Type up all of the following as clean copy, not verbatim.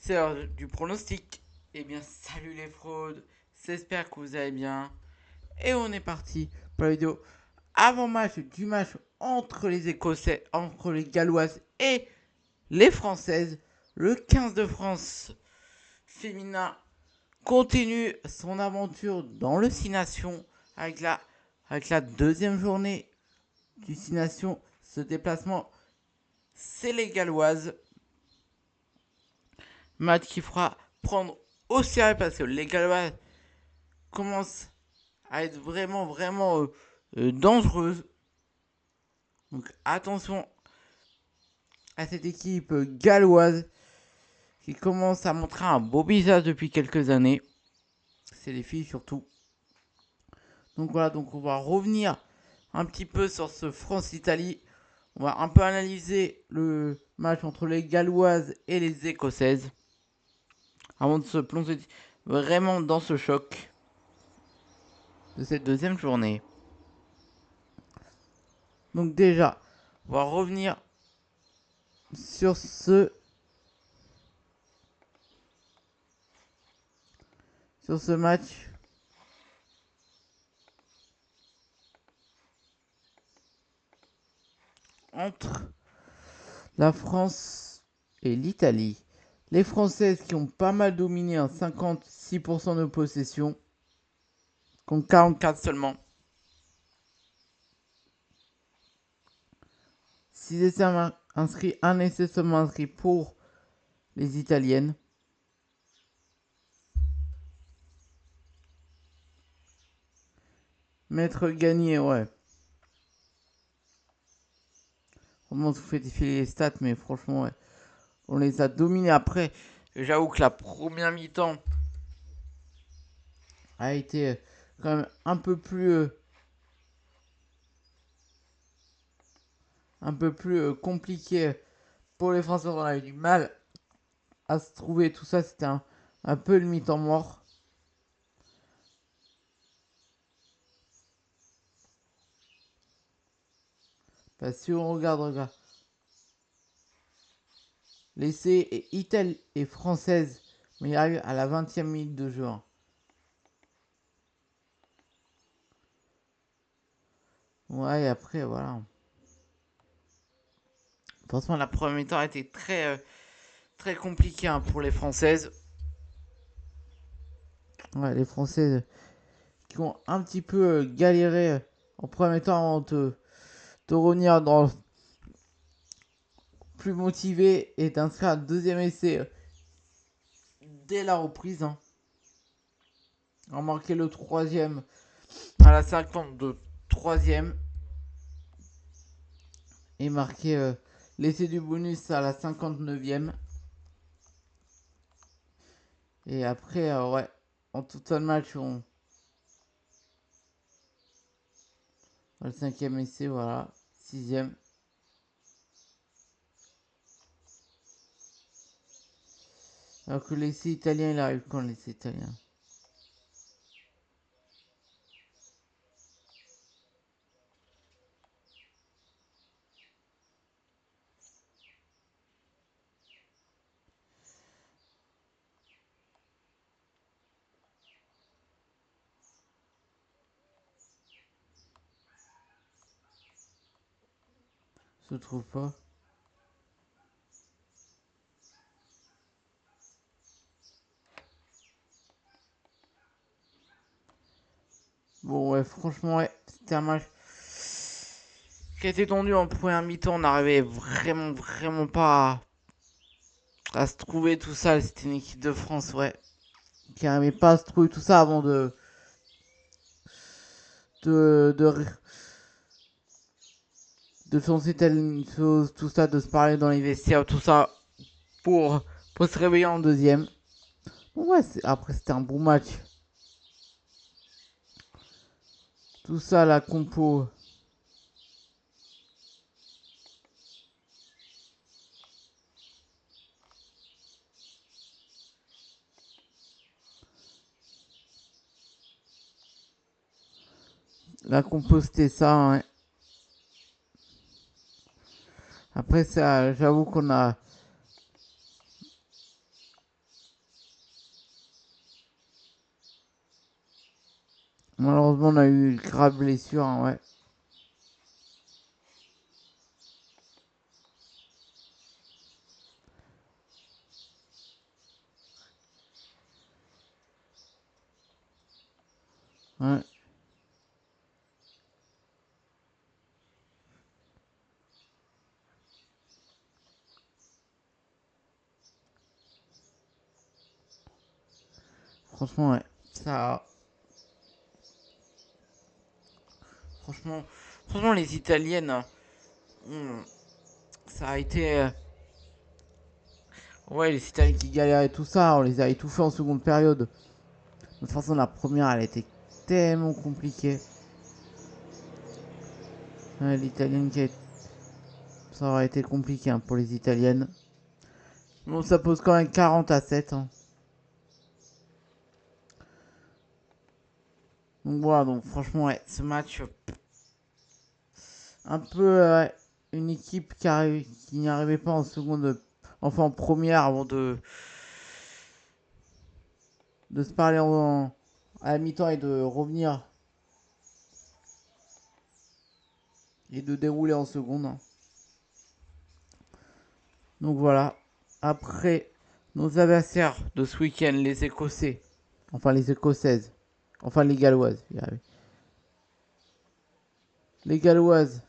C'est l'heure du pronostic. Eh bien, salut les fraudes. J'espère que vous allez bien. Et on est parti pour la vidéo avant-match du match entre les Écossais, entre les Galloises et les Françaises. Le 15 de France féminin continue son aventure dans le 6 Nations avec la deuxième journée du 6 Nations. Ce déplacement, c'est les Galloises. Match qui fera prendre au sérieux parce que les Gallois commencent à être vraiment dangereuses. Donc attention à cette équipe galloise qui commence à montrer un beau visage depuis quelques années. C'est les filles surtout. Donc voilà, donc on va revenir un petit peu sur ce France-Italie. On va un peu analyser le match entre les Galloises et les Écossaises avant de se plonger vraiment dans ce choc de cette deuxième journée. Donc déjà, on va revenir sur ce match entre la France et l'Italie. Les Françaises qui ont pas mal dominé en 56% de possession, contre 44 seulement. 6 essais inscrits, 1 essai seulement inscrit pour les Italiennes. Maître gagné, ouais. Vraiment, je vous fais défiler les stats, mais franchement, ouais. On les a dominés après. J'avoue que la première mi-temps a été quand même un peu plus compliqué pour les Français. On a eu du mal à se trouver. Tout ça, c'était un peu le mi-temps mort. Parce que si on regarde, l'essai est Ital et française, mais il arrive à la 20e minute de jeu. Ouais, et après, voilà. Franchement, la première mi-temps a été très compliquée pour les Françaises. Ouais, les Françaises qui ont un petit peu galéré en premier temps avant de revenir dans plus motivé et d'inscrire un deuxième essai dès la reprise. En marqué le troisième à la 52 troisième et marqué l'essai du bonus à la 59e. Et après, ouais, en tout le match, le cinquième essai, voilà, sixième. Alors que l'essai italien, il arrive quand l'essai italien? Je trouve pas. Bon, ouais, franchement, ouais, c'était un match qui a été tendu en première mi-temps. On n'arrivait vraiment pas à se trouver tout ça. C'était une équipe de France, ouais, qui n'arrivait pas à se trouver tout ça avant de, de, de penser telle une chose, tout ça, de se parler dans les vestiaires, tout ça, pour, pour se réveiller en deuxième. Bon, ouais, après, c'était un bon match. Tout ça, la compo. La compo, c'était ça, hein. Après, ça, j'avoue qu'on a Malheureusement, on a eu une grave blessure, hein, ouais. Ouais. Franchement, ouais. Ça. Franchement, les Italiennes, ça a été. Ouais, les Italiens qui galéraient tout ça, on les a étouffés en seconde période. De toute façon, la première, elle était tellement compliquée. Ouais, l'Italienne qui a... Ça aurait été compliqué hein, pour les Italiennes. Bon, ça pose quand même 40-7. Hein. Donc voilà, donc franchement, ouais, ce match, un peu une équipe qui n'y arrivait pas en seconde, enfin en première avant de se parler à la mi-temps et de revenir et de dérouler en seconde. Hein. Donc voilà. Après, nos adversaires de ce week-end, les Écossais, enfin les Écossaises, enfin les Galloises, les Galloises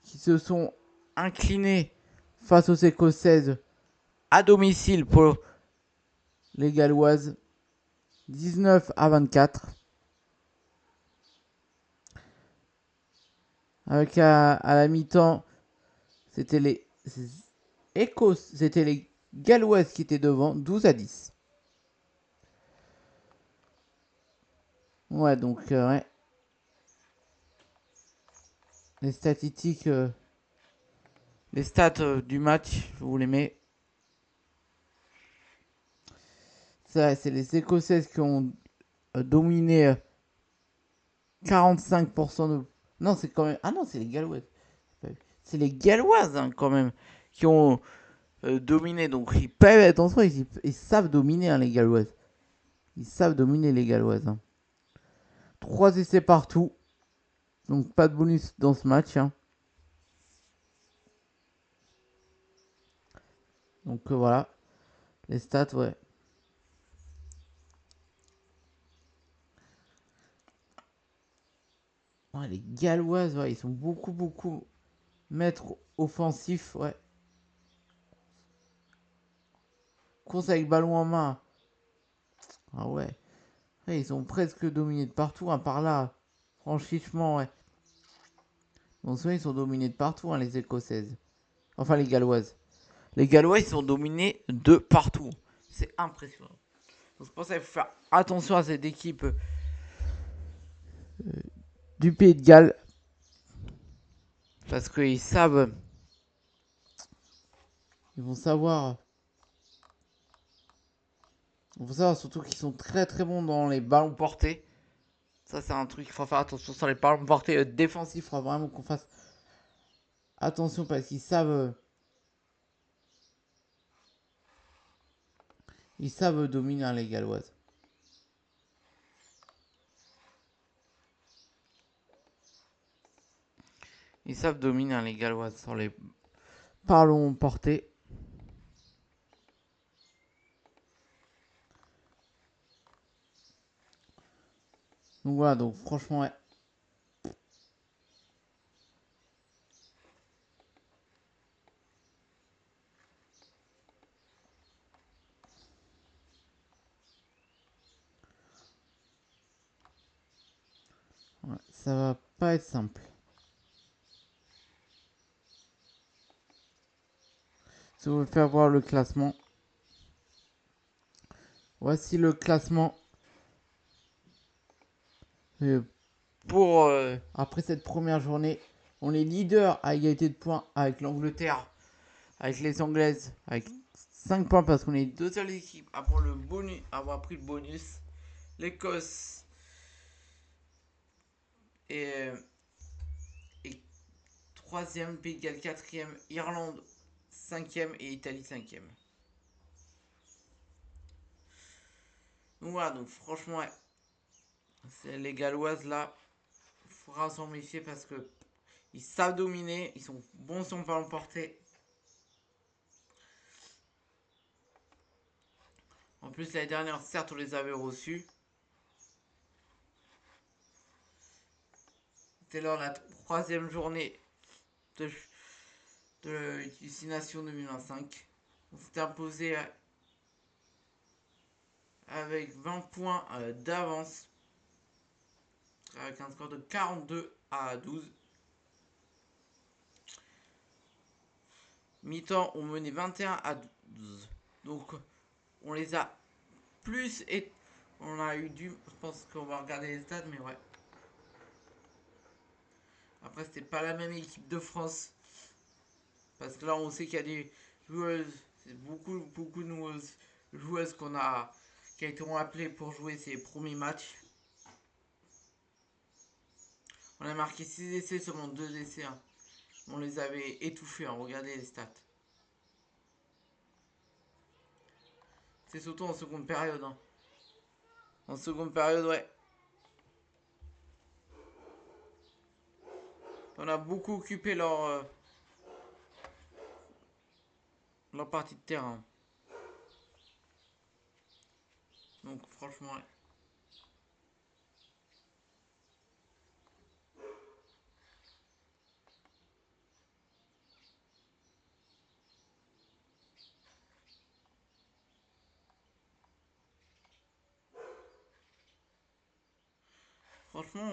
qui se sont inclinées face aux Écossaises à domicile pour les Galloises 19-24. Avec à la mi-temps, c'était c'était les Galloises qui étaient devant 12-10. Ouais, donc ouais. Les statistiques, les stats du match, je vous les mets. Ça, c'est les Écossaises qui ont dominé 45% de. Non, c'est quand même. Ah non, c'est les Galloises. C'est les Galloises hein, quand même qui ont dominé. Donc ils peuvent être en soi, ils savent dominer hein, les Galloises. Ils savent dominer les Galloises. Hein. 3 essais partout. Donc pas de bonus dans ce match. Hein. Donc voilà. Les stats, ouais. Ouais, les Galloises, ouais, ils sont beaucoup maîtres offensifs, ouais. Course avec ballon en main. Ah ouais. Ouais, ils ont presque dominé de partout, hein, par là. Franchement, ouais. Bon, souvent, ils sont dominés de partout, hein, les Écossaises. Enfin, les Galloises. Les Gallois, ils sont dominés de partout. C'est impressionnant. Donc, c'est pour ça qu'il faut faire attention à cette équipe du Pays de Galles. Parce qu'ils savent. Ils vont savoir. Il faut savoir surtout qu'ils sont très bons dans les ballons portés. Ça, c'est un truc qu'il faut faire attention sur les ballons portés défensifs. Il faut vraiment qu'on fasse attention parce qu'ils savent. Ils savent dominer hein, les Galloises. Ils savent dominer hein, les Galloises sur les ballons portés. Donc voilà, donc franchement, ouais. Ouais, ça va pas être simple. Si vous voulez faire voir le classement. Voici le classement. Pour après cette première journée, on est leader à égalité de points avec l'Angleterre, avec les Anglaises, avec 5 points parce qu'on est deux seules équipes à prendre le bonus, avoir pris le bonus. L'Écosse et, et 3e, Pays de Galles 4e, Irlande 5e et Italie 5e. Donc voilà, donc franchement, ouais, Les Galloises là, il faudra s'en méfier parce que ils savent dominer, ils sont bons si on peut l'emporter. En plus l'année dernière, certes on les avait reçus. C'était lors de la troisième journée de, de Destination 2025. On s'était imposé avec 20 points d'avance, avec un score de 42-12. Mi-temps, on menait 21-12. Donc, on les a plus et on a eu du. Je pense qu'on va regarder les stats, mais ouais. Après, c'était pas la même équipe de France. Parce que là, on sait qu'il y a des joueuses, c'est beaucoup de joueuses qui a été appelées pour jouer ces premiers matchs. On a marqué 6 essais, seulement 2 essais. Hein. On les avait étouffés, hein. Regardez les stats. C'est surtout en seconde période. Hein. En seconde période, ouais. On a beaucoup occupé leur partie de terrain. Donc franchement, ouais. Franchement,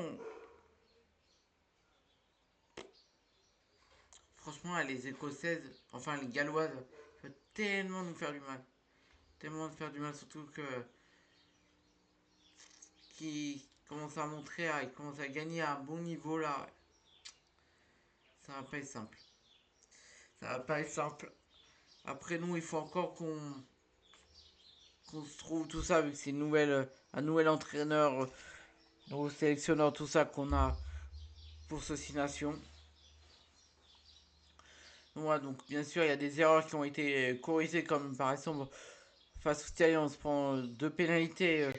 franchement, les Écossaises, enfin les Galloises, peuvent tellement nous faire du mal. Tellement nous faire du mal, surtout que qui commence à montrer, ils commencent à gagner à un bon niveau là. Ça va pas être simple. Ça va pas être simple. Après nous, il faut encore qu'on se trouve tout ça, vu que c'est un nouvel entraîneur, nouveau sélectionneur, tout ça qu'on a pour ce 6 nations. Voilà, donc bien sûr, il y a des erreurs qui ont été corrigées, comme par exemple face au Italie, on se prend deux pénalités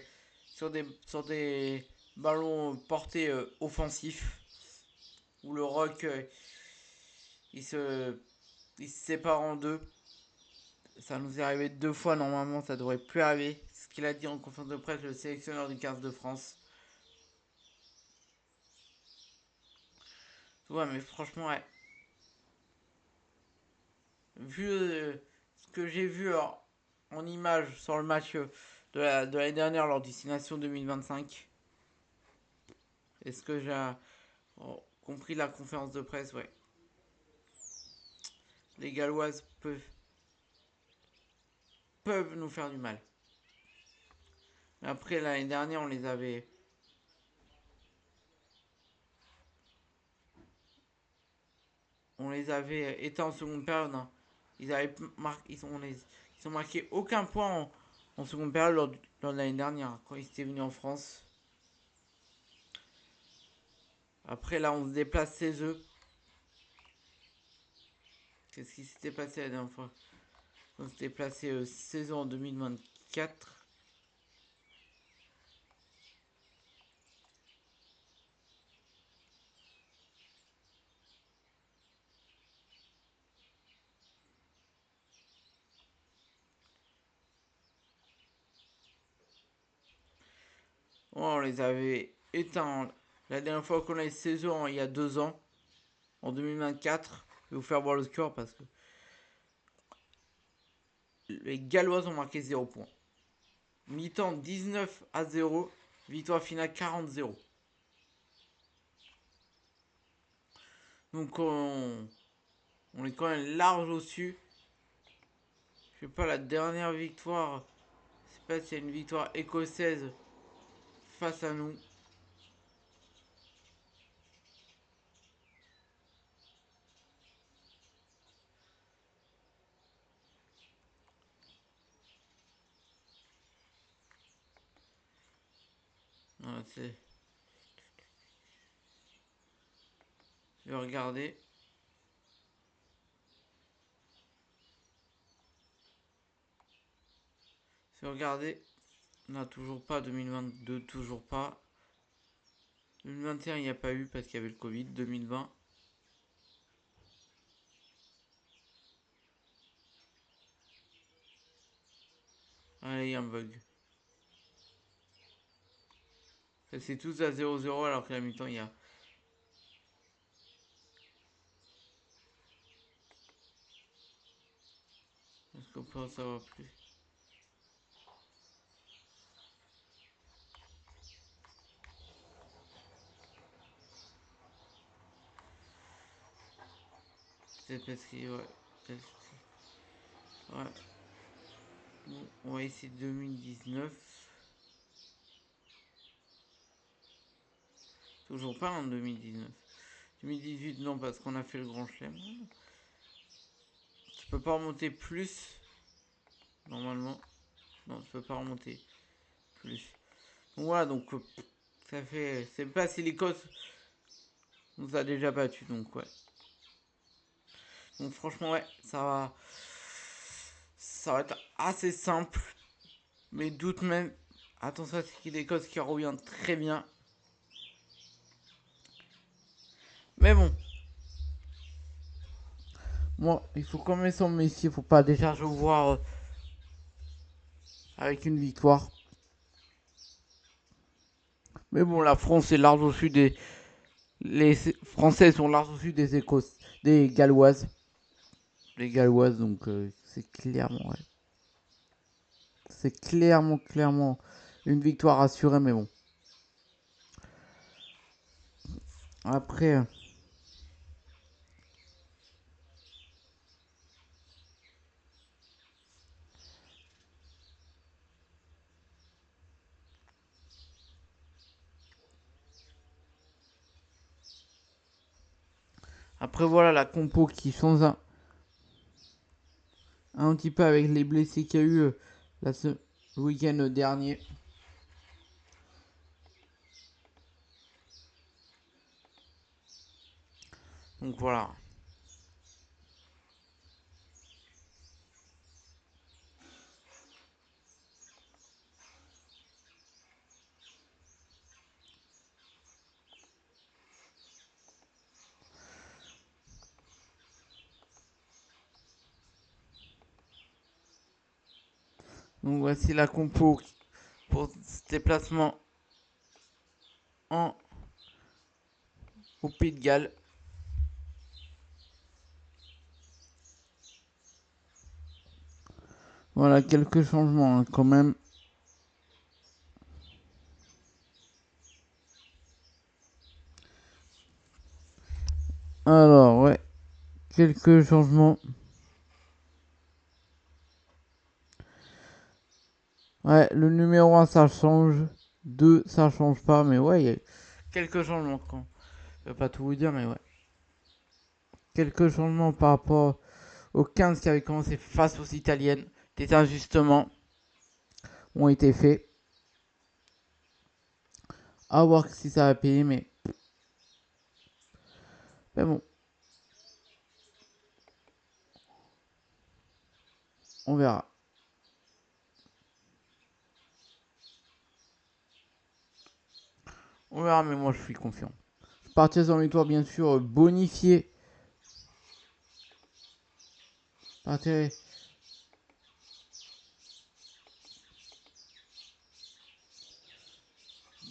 sur des ballons portés offensifs, où le rock il, se, il se sépare en deux. Ça nous est arrivé deux fois, normalement ça devrait plus arriver. C'est ce qu'il a dit en conférence de presse, le sélectionneur du 15 de France. Ouais, mais franchement, ouais. Vu ce que j'ai vu en image sur le match de l'année dernière lors Destination 2025, est-ce que j'ai compris la conférence de presse? Ouais. Les Galloises peuvent nous faire du mal. Mais après, l'année dernière, on les avait été en seconde période. Hein. Ils ont marqué aucun point en seconde période lors de l'année dernière, quand ils étaient venus en France. Après, là, on se déplace chez eux. Qu'est-ce qui s'était passé la dernière fois? On s'était placé saison en 2024. Ouais, on les avait éteints. La dernière fois qu'on a eu saison, il y a 2 ans, en 2024. Je vais vous faire voir le score parce que les Gallois ont marqué 0 points. Mi-temps 19-0, victoire finale 40-0. Donc on est quand même large au-dessus. Je sais pas, la dernière victoire, je sais pas s'il y a une victoire écossaise face à nous. Voilà, je vais regarder. Je vais regarder. On n'a toujours pas 2022, toujours pas. 2021, il n'y a pas eu parce qu'il y avait le Covid. 2020. Allez, il y a un bug. C'est tous à 0-0 alors que la mi-temps, il y a. Est-ce qu'on peut en savoir plus? C'est parce qu'il. Ouais. Ouais. Bon, on va essayer 2019. Toujours pas en 2019. 2018, non, parce qu'on a fait le grand chelem. Tu peux pas remonter plus. Normalement. Non, tu peux pas remonter plus. Donc voilà, donc ça fait. C'est pas si l'Écosse nous a déjà battu, donc ouais. Donc franchement, ouais, ça va. Ça va être assez simple. Mais doute même. Attention à ce qu'il l'Écosse qui revient très bien. Mais bon. Bon, il faut quand même s'en méfier. Faut pas déjà revoir avec une victoire. Mais bon, la France est large au-dessus des. Les Français sont large au-dessus des Écosses. Des Galloises. Les Galloises, donc c'est clairement. Ouais. C'est clairement une victoire assurée, mais bon. Après. Après voilà la compo qui change un petit peu avec les blessés qu'il y a eu le week-end dernier. Donc voilà. Donc voici la compo pour ce déplacement en au Pays de Galles. Voilà quelques changements hein, quand même. Alors ouais, quelques changements. Ouais, le numéro 1 ça change, 2 ça change pas, mais ouais, il y a quelques changements quand. Je vais pas tout vous dire, mais ouais. Quelques changements par rapport aux 15 qui avaient commencé face aux Italiennes. Des ajustements ont été faits. À voir si ça va payer, mais bon, on verra. On verra, mais moi je suis confiant. Je partirai en victoire, bien sûr, bonifié. Partirai.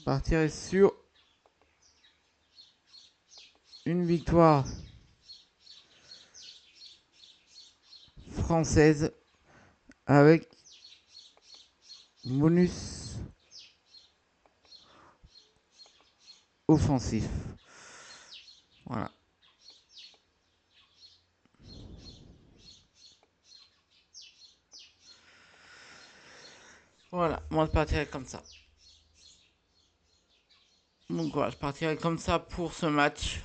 Partirai sur une victoire française avec bonus offensif. Voilà. Voilà, moi je partirai comme ça. Donc voilà, je partirai comme ça pour ce match.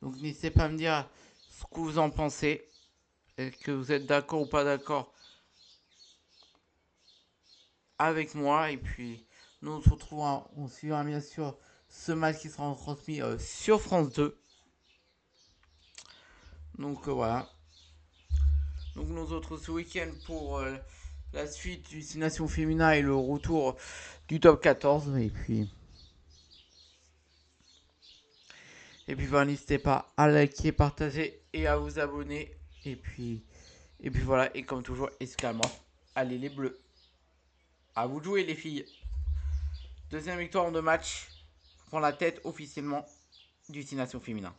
Donc n'hésitez pas à me dire ce que vous en pensez. Est-ce que vous êtes d'accord ou pas d'accord avec moi. Et puis nous on se retrouvera, on suivra bien sûr ce match qui sera transmis sur France 2. Donc voilà. Donc nous autres ce week-end pour la suite du Six Nations féminin et le retour du top 14. Et puis voilà, n'hésitez pas à liker, partager et à vous abonner. Et puis voilà, et comme toujours, escalement, allez les bleus. À vous de jouer les filles. Deuxième victoire en 2 matchs. Prend la tête officiellement du Six Nations féminin.